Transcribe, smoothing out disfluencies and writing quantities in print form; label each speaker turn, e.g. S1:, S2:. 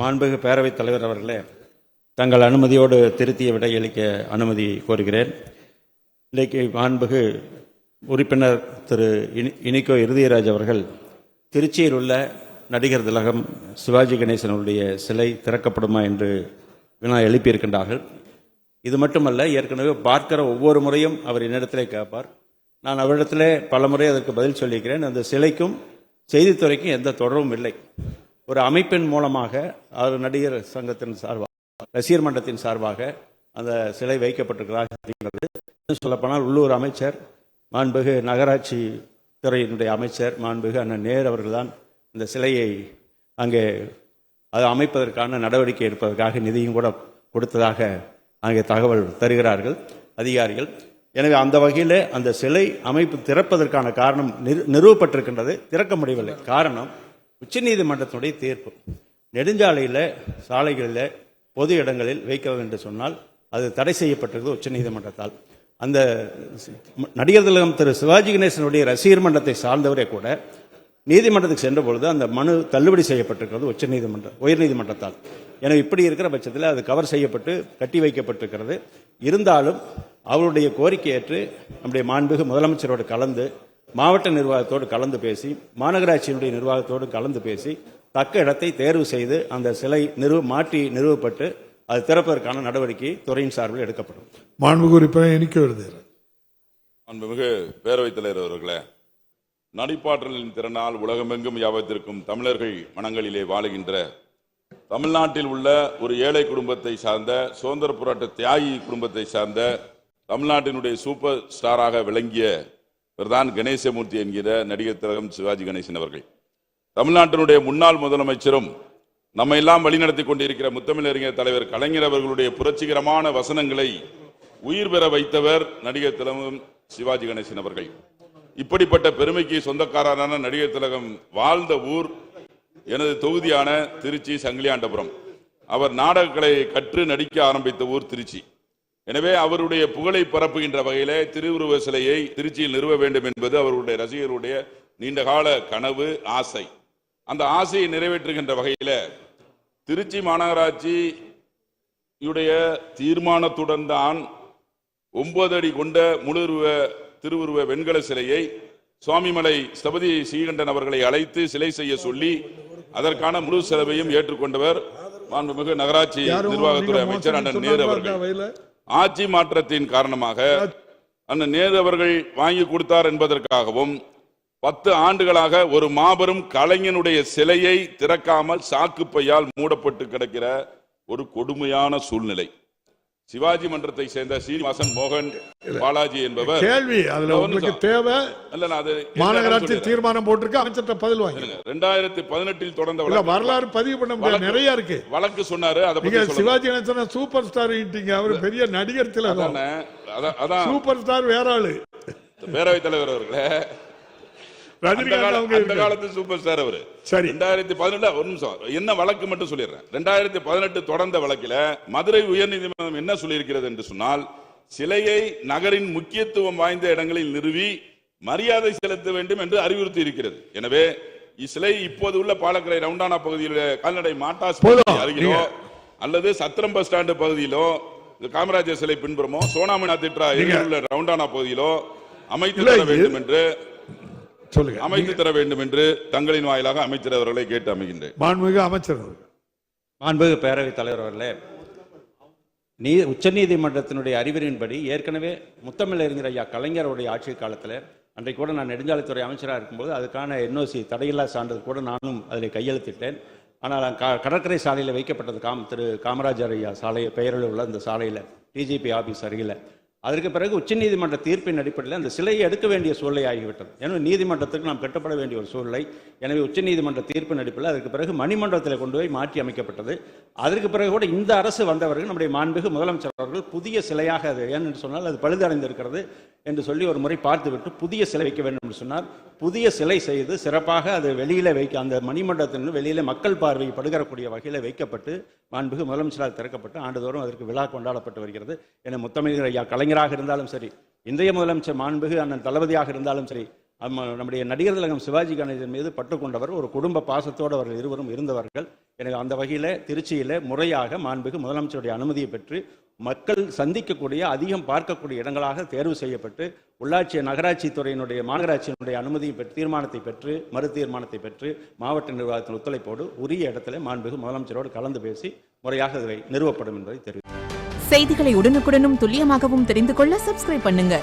S1: மாண்புமிகு பேரவைத் தலைவர் அவர்களே, தங்கள் அனுமதியோடு திருத்திய விடையளிக்க அனுமதி கோருகிறேன். இன்றைக்கு மாண்புமிகு உறுப்பினர் திரு இனிகோ இறுதியராஜ் அவர்கள் திருச்சியில் உள்ள நடிகர் திலகம் சிவாஜி கணேசனுடைய சிலை திறக்கப்படுமா என்று வினா எழுப்பியிருக்கின்றார்கள். இது மட்டுமல்ல, ஏற்கனவே பார்க்கிற ஒவ்வொரு முறையும் அவர் என்னிடத்திலே கேட்பார். நான் அவரிடத்திலே பல முறை அதற்கு பதில் சொல்லியிருக்கிறேன். அந்த சிலைக்கும் செய்தித்துறைக்கும் எந்த தொடர்பும் இல்லை. ஒரு அமைப்பின் மூலமாக அவர் நடிகர் சங்கத்தின் சார்பாக, ரசிகர் மன்றத்தின் சார்பாக அந்த சிலை வைக்கப்பட்டிருக்கிறார் அப்படிங்கிறது. சொல்லப்போனால் உள்ளூர் அமைச்சர், மாண்புமிகு நகராட்சி துறையினுடைய அமைச்சர் மாண்புமிகு அண்ணன் நேரு அவர்கள்தான் இந்த சிலையை அங்கே அது அமைப்பதற்கான நடவடிக்கை எடுப்பதற்காக நிதியும் கூட கொடுத்ததாக அங்கே தகவல் தருகிறார்கள் அதிகாரிகள். எனவே அந்த வகையில் அந்த சிலை அமைப்பு திறப்பதற்கான காரணம் நிறுவப்பட்டிருக்கின்றது. திறக்க முடியவில்லை. காரணம் உச்சநீதிமன்றத்தினுடைய தீர்ப்பு. நெடுஞ்சாலையில், சாலைகளில், பொது இடங்களில் வைக்கிறது என்று சொன்னால் அது தடை செய்யப்பட்டிருக்கிறது உச்சநீதிமன்றத்தால். அந்த நடிகர் திலகம் திரு சிவாஜி கணேசனுடைய ரசிகர் மன்றத்தை சார்ந்தவரே கூட நீதிமன்றத்துக்கு சென்ற பொழுது அந்த மனு தள்ளுபடி செய்யப்பட்டிருக்கிறது உயர்நீதிமன்றத்தால். எனவே இப்படி இருக்கிற பட்சத்தில் அது கவர் செய்யப்பட்டு கட்டி வைக்கப்பட்டிருக்கிறது. இருந்தாலும் அவருடைய கோரிக்கை ஏற்று நம்முடைய மாண்புமிகு முதலமைச்சரோடு கலந்து, மாவட்ட நிர்வாகத்தோடு கலந்து பேசி, மாநகராட்சியினுடைய நிர்வாகத்தோடு கலந்து பேசி தக்க இடத்தை தேர்வு செய்து அந்த சிலை மாற்றி நிறுவப்பட்டு அது திறப்பதற்கான நடவடிக்கை துறையின் சார்பில் எடுக்கப்படும்.
S2: மாண்புமிகு உறுப்பினர் இனிகோ இறுதியராஜ்.
S3: மாண்புமிகு பேரவைத் தலைவர் அவர்களே, நடிப்பாற்றலின் திறனால் உலகமெங்கும் யாவத்திற்கும் தமிழர்கள் மனங்களிலே வாழுகின்ற தமிழ்நாட்டில் உள்ள ஒரு ஏழை குடும்பத்தை சார்ந்த, சுதந்திர போராட்ட தியாகி குடும்பத்தை சார்ந்த, தமிழ்நாட்டினுடைய சூப்பர் ஸ்டாராக விளங்கிய பிரதான் கணேசமூர்த்தி என்கிற நடிகர் திலகம் சிவாஜி கணேசன் அவர்கள், தமிழ்நாட்டினுடைய முன்னாள் முதலமைச்சரும் நம்ம எல்லாம் வழிநடத்தி கொண்டிருக்கிற முத்தமிழறிஞர் தலைவர் கலைஞர் அவர்களுடைய புரட்சிகரமான வசனங்களை உயிர் பெற வைத்தவர் நடிகர் திலகம் சிவாஜி கணேசன் அவர்கள். இப்படிப்பட்ட பெருமைக்கு சொந்தக்காரரான நடிகர் திலகம் வாழ்ந்த ஊர் எனது தொகுதியான திருச்சி சங்கிலியாண்டபுரம். அவர் நாடகக்கலையை கற்று நடிக்க ஆரம்பித்த ஊர் திருச்சி. எனவே அவருடைய புகழை பரப்புகின்ற வகையிலே திருவுருவ சிலையை திருச்சியில் நிறுவ வேண்டும் என்பது அவருடைய ரசிகர்களுடைய நீண்டகால கனவு, ஆசை. அந்த ஆசையை நிறைவேற்றுகின்ற வகையில் திருச்சி மாநகராட்சியுடைய தீர்மானத்துடன் தான் 9 அடி கொண்ட முழுருவ திருவுருவ வெண்கல சிலையை சுவாமிமலை ஸ்தபதி ஸ்ரீகண்டன் அவர்களை அழைத்து சிலை செய்ய சொல்லி அதற்கான முழு செலவையும் ஏற்றுக்கொண்டவர் மாண்புமிகு நகராட்சி நிர்வாகத்துறை அமைச்சர் அண்ணன் நேரு அவர்கள். ஆட்சி மாற்றத்தின் காரணமாக அண்ணன் நேரு அவர்கள் வாங்கி கொடுத்தார் என்பதற்காகவும் 10 ஆண்டுகளாக ஒரு மாபெரும் கலைஞனுடைய சிலையை திறக்காமல் சாக்குப்பையால் மூடப்பட்டு கிடக்கிற ஒரு கொடுமையான சூழ்நிலை. சிவாஜி மன்றத்தை சேர்ந்த சீனிவாசன் மோகன் பாலாஜி என்பவர்
S2: கேள்வி அதுல உங்களுக்கு தேவை மாநகராட்சி தீர்மானம் போட்டிருக்கு, அமைச்சர்கிட்ட பதில் வாங்க.
S3: 2018 தொடர்ந்த
S2: வரலாறு பதிவு பண்ண முடியாது, நிறைய இருக்கு.
S3: வழக்கு சொன்னாரு.
S2: சிவாஜி கணேசன் சூப்பர் ஸ்டார் அவர் பெரிய நடிகர் திலகம், சூப்பர் ஸ்டார் வேற ஆளு.
S3: பேரவைத் தலைவர் அவர்களே, அந்த காலத்து சூப்பர் ஸ்டார் அவரு. 2018 ஒரு நிமிஷம் என்ன வழக்கு மட்டும் சொல்லிடுறேன். 2018 தொடர்ந்த வழக்கில் மதுரை உயர்நீதிமன்றம் என்ன சொல்லியிருக்கிறது என்று சொன்னால், சிலையை நகரின் முக்கியத்துவம் வாய்ந்த இடங்களில் நிறுவி மரியாதை செலுத்த வேண்டும் என்று அறிவுறுத்தி இருக்கிறது. எனவே இச்சிலை இப்போது உள்ள பாலக்கரை ரவுண்டானா பகுதியில் கால்நடை மாட்டாஸ் அருகிலோ அல்லது சத்திரம் பஸ் ஸ்டாண்டு பகுதியிலோ, காமராஜர் சிலை பின்புறமோ, சோனாமினா திட்டா உள்ள ரவுண்டானா பகுதியிலோ அமைத்து தர வேண்டும் என்று அமைத்து தர வேண்டும் என்று தங்களின் வாயிலாக அமைச்சர் அவர்களை கேட்டு அமைகின்றேன்.
S2: மாண்புமிகு அமைச்சர்.
S1: மாண்புமிகு பேரவைத் தலைவர் அவர்களே, உச்சநீதிமன்றத்தினுடைய அறிவுரையின்படி ஏற்கனவே முத்தமிழறிஞர் ஐயா கலைஞருடைய ஆட்சி காலத்தில், அன்றைக்கு கூட நான் நெடுஞ்சாலைத்துறை அமைச்சராக இருக்கும்போது அதுக்கான NOC தடையில்லா சான்றிதழ் கூட நானும் அதில் கையெழுத்திட்டேன். ஆனால் கடற்கரை சாலையில் வைக்கப்பட்டது திரு காமராஜர் ஐயா சாலை பெயரில் உள்ள இந்த சாலையில் டிஜிபி ஆபீஸ் அருகில். அதற்கு பிறகு உச்சநீதிமன்ற தீர்ப்பின் அடிப்படையில் அந்த சிலையை எடுக்க வேண்டிய சூழ்நிலை ஆகிவிட்டது. எனவே நீதிமன்றத்துக்கு நாம் கட்டப்பட வேண்டிய ஒரு சூழ்நிலை. எனவே உச்சநீதிமன்ற தீர்ப்பின் அடிப்படையில் அதற்கு பிறகு மணிமன்றத்தில் கொண்டு போய் மாற்றி அமைக்கப்பட்டது. அதற்கு பிறகு கூட இந்த அரசு வந்தவர்கள் நம்முடைய மாண்புமிகு முதலமைச்சர் அவர்கள் புதிய சிலையாக, அது ஏன்னு சொன்னால் அது பழுதடைந்திருக்கிறது என்று சொல்லி ஒரு முறை பார்த்துவிட்டு புதிய சிலை வைக்க வேண்டும் என்று சொன்னார். புதிய சிலை செய்து சிறப்பாக அது வெளியில வைக்க, அந்த மணிமண்டபத்திலிருந்து வெளியில மக்கள் பார்வை படுகிறக்கூடிய வகையில் வைக்கப்பட்டு மாண்புமிகு முதலமைச்சரால் திறக்கப்பட்டு ஆண்டுதோறும் அதற்கு விழா கொண்டாடப்பட்டு வருகிறது. என முத்தமிழர் ஐயா கலைஞராக இருந்தாலும் சரி, இன்றைய முதலமைச்சர் மாண்புமிகு அண்ணன் தளபதியாக இருந்தாலும் சரி, நம்முடைய நடிகர் திலகம் சிவாஜி கணேசன் மீது பட்டுக்கொண்டவர், ஒரு குடும்ப பாசத்தோடு அவர்கள் இருவரும் இருந்தவர்கள். எனக்கு அந்த வகையில் திருச்சியில் முறையாக மாண்புமிகு முதலமைச்சருடைய அனுமதியை பெற்று மக்கள் சந்திக்கக்கூடிய, அதிகம் பார்க்கக்கூடிய இடங்களாக தேர்வு செய்யப்பட்டு உள்ளாட்சி நகராட்சி துறையினுடைய மாநகராட்சியினுடைய அனுமதியை பெற்று தீர்மானத்தை பெற்று மறு தீர்மானத்தை பெற்று மாவட்ட நிர்வாகத்தின் ஒத்துழைப்போடு உரிய இடத்துல மாண்புமிகு முதலமைச்சரோடு கலந்து பேசி முறையாக இவை நிறுவப்படும் என்பதை தெரிவித்தார்.
S4: செய்திகளை உடனுக்குடனும் துல்லியமாகவும் தெரிந்து கொள்ள சப்ஸ்கிரைப் பண்ணுங்க.